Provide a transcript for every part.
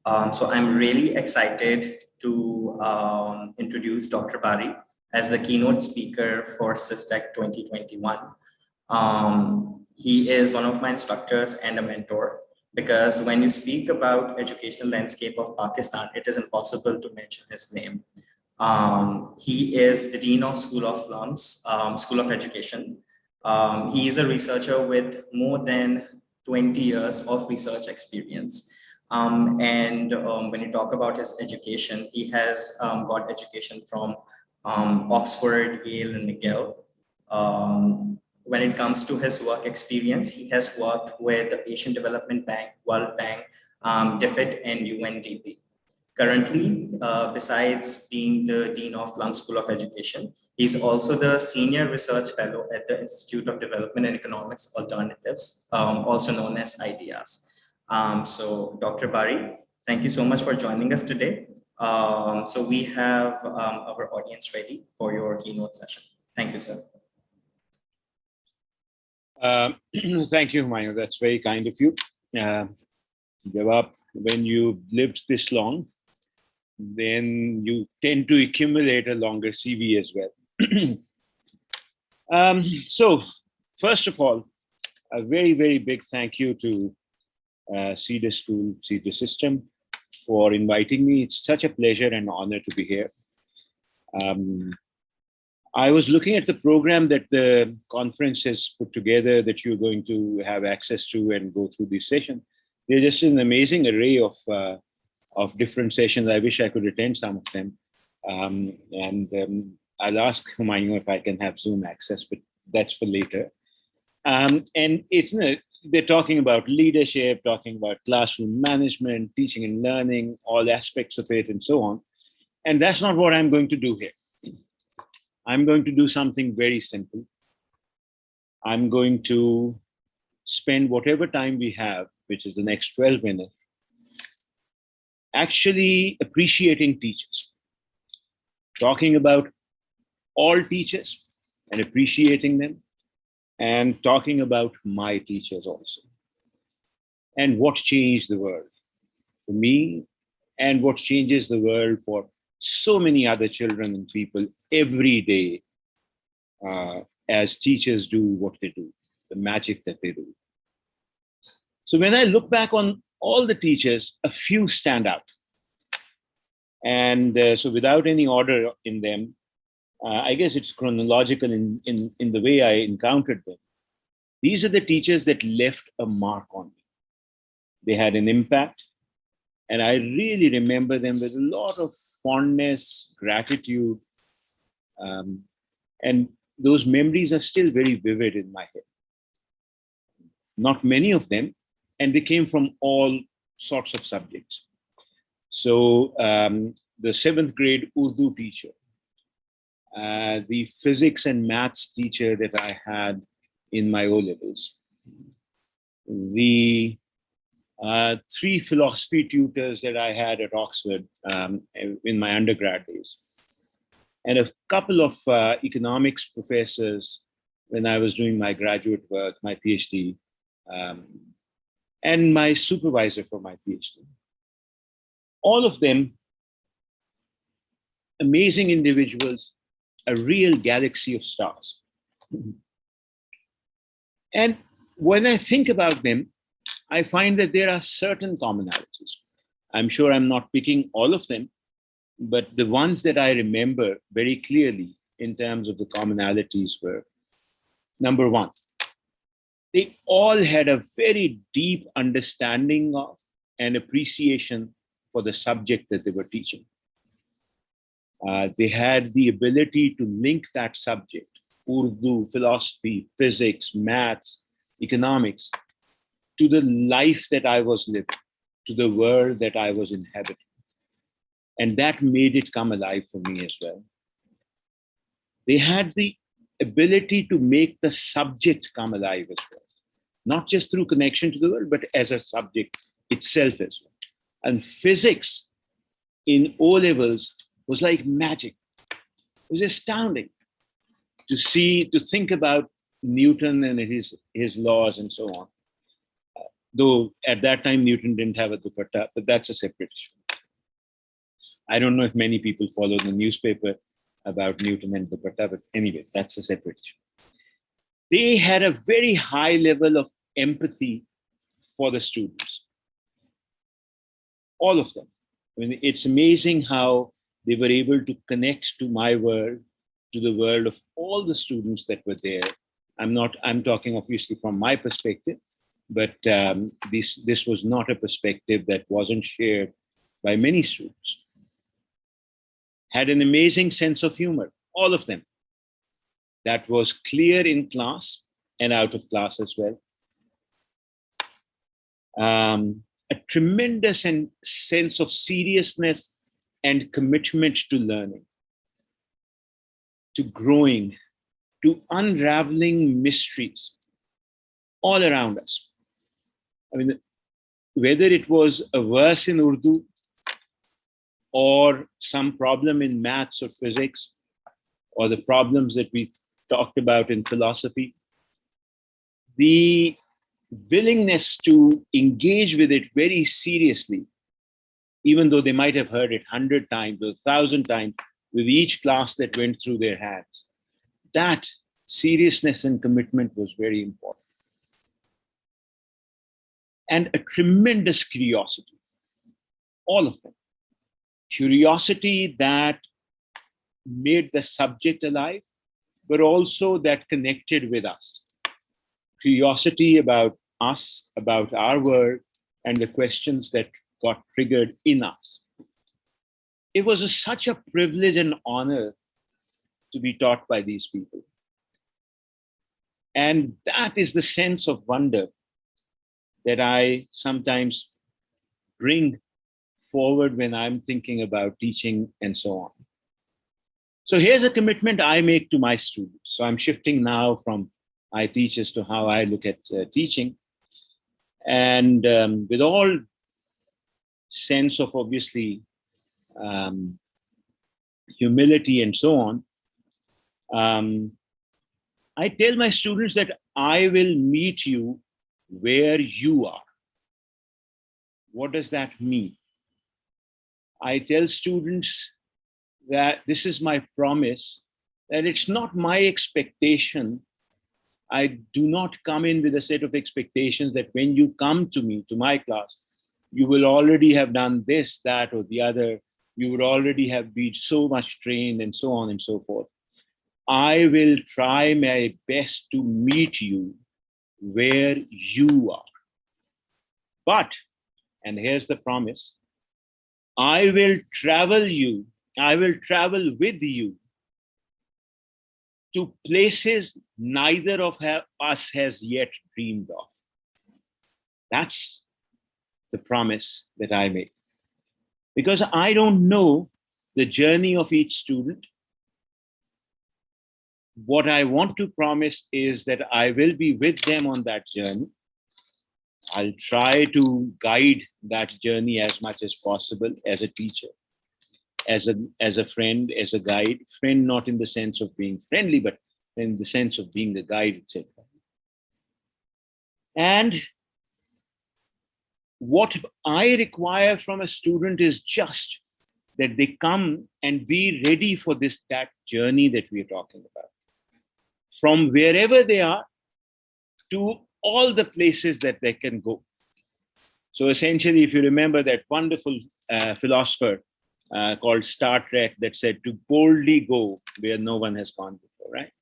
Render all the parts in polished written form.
So I'm really excited to introduce Dr. Bari as the keynote speaker for CSTEC 2021. He is one of my instructors and a mentor, because when you speak about educational landscape of Pakistan, it is impossible to mention his name. He is the Dean of School of LUMS, School of Education. He is a researcher with more than 20 years of research experience. When you talk about his education, he has got education from Oxford, Yale, and McGill. When it comes to his work experience, he has worked with the Asian Development Bank, World Bank, DFID, and UNDP. Currently, besides being the Dean of LUMS School of Education, he's also the Senior Research Fellow at the Institute of Development and Economics Alternatives, also known as IDEAS. So Dr. Bari, thank you so much for joining us today. So we have our audience ready for your keynote session. Thank you, sir. Thank you, Humayun. That's very kind of you. Jawab, when you lived this long, then you tend to accumulate a longer CV as well. So, first of all, a very, very big thank you to CIDA School, CIDA System for inviting me. It's such a pleasure and honor to be here. I was looking at the program that the conference has put together that you're going to have access to and go through this session. There's just an amazing array of different sessions. I wish I could attend some of them. I'll ask Humayun if I can have Zoom access, but that's for later. And it's, they're talking about leadership, talking about classroom management, teaching and learning, all aspects of it and so on. And that's not what I'm going to do here. I'm going to do something very simple. I'm going to spend whatever time we have, which is the next 12 minutes, actually appreciating teachers, talking about all teachers and appreciating them, and talking about my teachers also, and what changed the world for me, and what changes the world for so many other children and people every day as teachers do what they do, the magic that they do. So when I look back on all the teachers, a few stand out. And so without any order in them, I guess it's chronological in the way I encountered them. These are the teachers that left a mark on me. They had an impact. And I really remember them with a lot of fondness, gratitude. And those memories are still very vivid in my head. Not many of them, and they came from all sorts of subjects. So the 7th grade Urdu teacher, the physics and maths teacher that I had in my O-levels, the 3 philosophy tutors that I had at Oxford in my undergrad days, and a couple of economics professors when I was doing my graduate work, my PhD, and my supervisor for my PhD. All of them amazing individuals, a real galaxy of stars. And when I think about them, I find that there are certain commonalities. I'm sure I'm not picking all of them, but the ones that I remember very clearly in terms of the commonalities were, number one, they all had a very deep understanding of and appreciation for the subject that they were teaching. They had the ability to link that subject, Urdu, philosophy, physics, maths, economics, to the life that I was living, to the world that I was inhabiting. And that made it come alive for me as well. They had the ability to make the subject come alive as well, not just through connection to the world, but as a subject itself as well. And physics in O-levels was like magic. It was astounding to see, to think about Newton and his laws and so on. though at that time Newton didn't have a dupatta, but that's a separate issue. I don't know if many people follow the newspaper about Newton and dupatta, but anyway, that's a separate issue. They had a very high level of empathy for the students. All of them. I mean, it's amazing how they were able to connect to my world, to the world of all the students that were there. I'm talking obviously from my perspective, but this was not a perspective that wasn't shared by many students. Had an amazing sense of humor, all of them. That was clear in class and out of class as well. A tremendous sense of seriousness and commitment to learning, to growing, to unraveling mysteries all around us. I mean, whether it was a verse in Urdu or some problem in maths or physics, or the problems that we talked about in philosophy, the willingness to engage with it very seriously, even though they might have heard it 100 times or 1,000 times with each class that went through their hands, that seriousness and commitment was very important. And a tremendous curiosity, all of them. Curiosity that made the subject alive, but also that connected with us. Curiosity about us, about our world, and the questions that got triggered in us. It was such a privilege and honor to be taught by these people. And that is the sense of wonder that I sometimes bring forward when I'm thinking about teaching and so on. So here's a commitment I make to my students. So I'm shifting now from I teach as to how I look at teaching. And with all sense of obviously humility and so on, I tell my students that I will meet you where you are. What does that mean? I tell students that this is my promise, that it's not my expectation. I do not come in with a set of expectations that when you come to me, to my class, you will already have done this, that, or the other. You would already have been so much trained and so on and so forth. I will try my best to meet you where you are. But, and here's the promise, I will travel with you to places neither of us has yet dreamed of. That's the promise that I make. Because I don't know the journey of each student. What I want to promise is that I will be with them on that journey. I'll try to guide that journey as much as possible as a teacher, as a friend, as a guide. Friend not in the sense of being friendly, but in the sense of being the guide, etc. And what I require from a student is just that they come and be ready for that journey that we're talking about. From wherever they are to all the places that they can go. So essentially, if you remember that wonderful philosopher called Star Trek that said to boldly go where no one has gone before, right?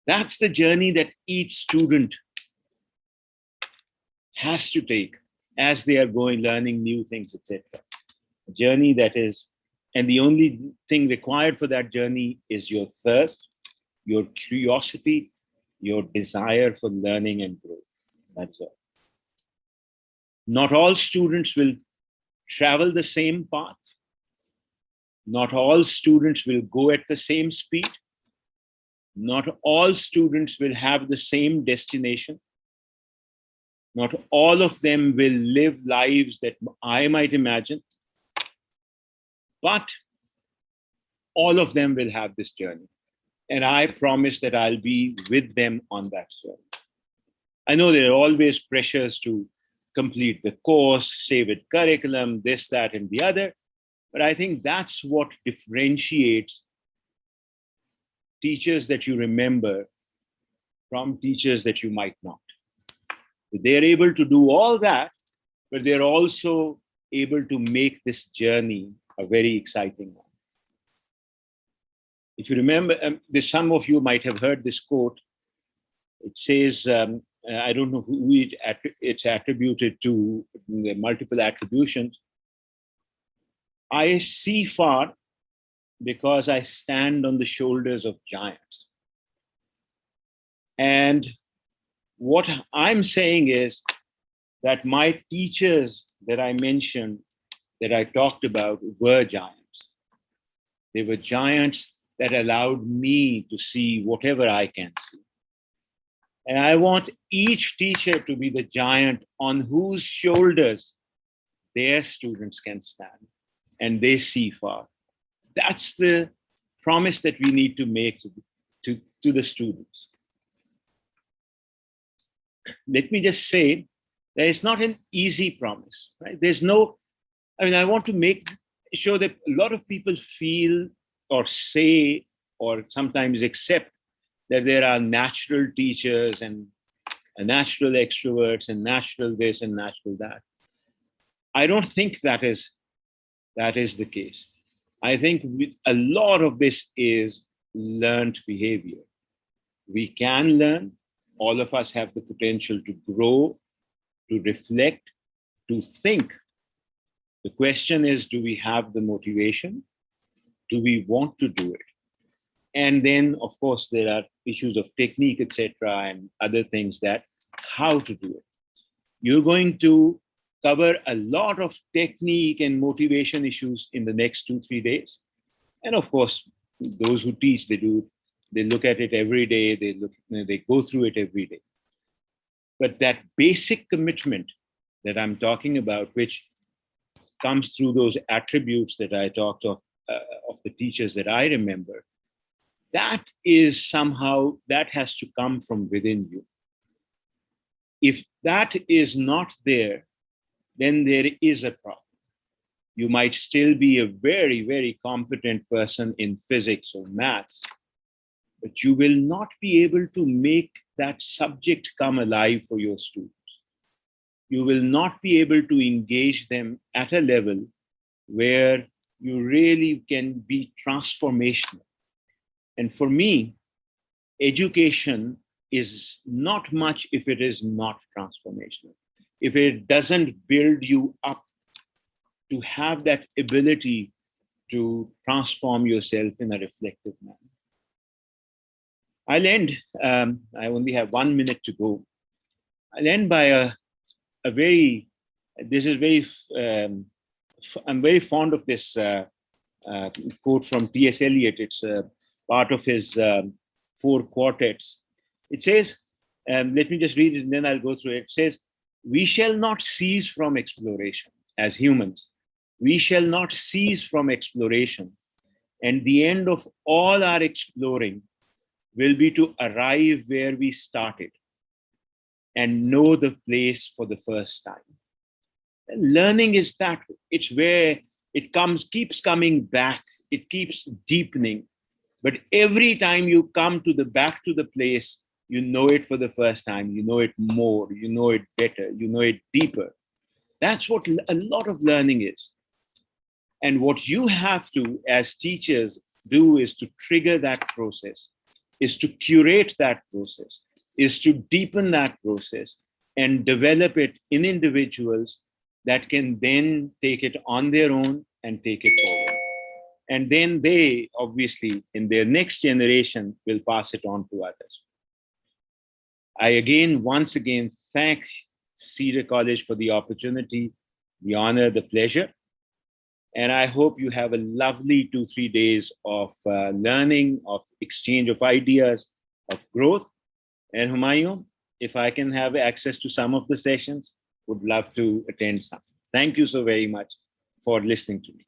That's the journey that each student has to take as they are going, learning new things, etc. A journey that is, and the only thing required for that journey is your thirst, your curiosity, your desire for learning and growth. That's all. Not all students will travel the same path. Not all students will go at the same speed. Not all students will have the same destination. Not all of them will live lives that I might imagine. But all of them will have this journey. And I promise that I'll be with them on that journey. I know there are always pressures to complete the course, stay with curriculum, this, that, and the other. But I think that's what differentiates teachers that you remember from teachers that you might not. They're able to do all that, but they're also able to make this journey a very exciting one. If you remember, some of you might have heard this quote. It says, I don't know who it's attributed to, the multiple attributions. I see far because I stand on the shoulders of giants. And what I'm saying is that my teachers that I mentioned, that I talked about, were giants. They were giants that allowed me to see whatever I can see. And I want each teacher to be the giant on whose shoulders their students can stand and they see far. That's the promise that we need to make to the students. Let me just say that it's not an easy promise, right? There's no, I want to make sure that a lot of people feel or say or sometimes accept that there are natural teachers and natural extroverts and natural this and natural that. I don't think that is the case. I think a lot of this is learned behavior. We can learn. All of us have the potential to grow, to reflect, to think. The question is, do we have the motivation? Do we want to do it? And then, of course, there are issues of technique, etc., and other things that how to do it. You're going to cover a lot of technique and motivation issues in the next 2-3 days. And of course, those who teach, they look at it every day, they go through it every day. But that basic commitment that I'm talking about, which comes through those attributes that I talked of the teachers that I remember, that is somehow, that has to come from within you. If that is not there, then there is a problem. You might still be a very, very competent person in physics or maths, but you will not be able to make that subject come alive for your students. You will not be able to engage them at a level where you really can be transformational. And for me, education is not much if it is not transformational. If it doesn't build you up to have that ability to transform yourself in a reflective manner. I'll end, I only have 1 minute to go. I'll end by I'm very fond of this quote from T.S. Eliot. It's part of his 4 quartets. It says, let me just read it and then I'll go through it. It says, we shall not cease from exploration as humans. We shall not cease from exploration. And the end of all our exploring will be to arrive where we started and know the place for the first time. And learning is that, it's where it keeps coming back, it keeps deepening. But every time you come back to the place, you know it for the first time, you know it more, you know it better, you know it deeper. That's what a lot of learning is. And what you have to, as teachers, do is to trigger that process, is to curate that process, is to deepen that process and develop it in individuals that can then take it on their own and take it forward. And then they, obviously, in their next generation, will pass it on to others. I once again thank CIDA College for the opportunity, the honor, the pleasure. And I hope you have a lovely 2-3 days of learning, of exchange of ideas, of growth. And Humayun, if I can have access to some of the sessions, would love to attend some. Thank you so very much for listening to me.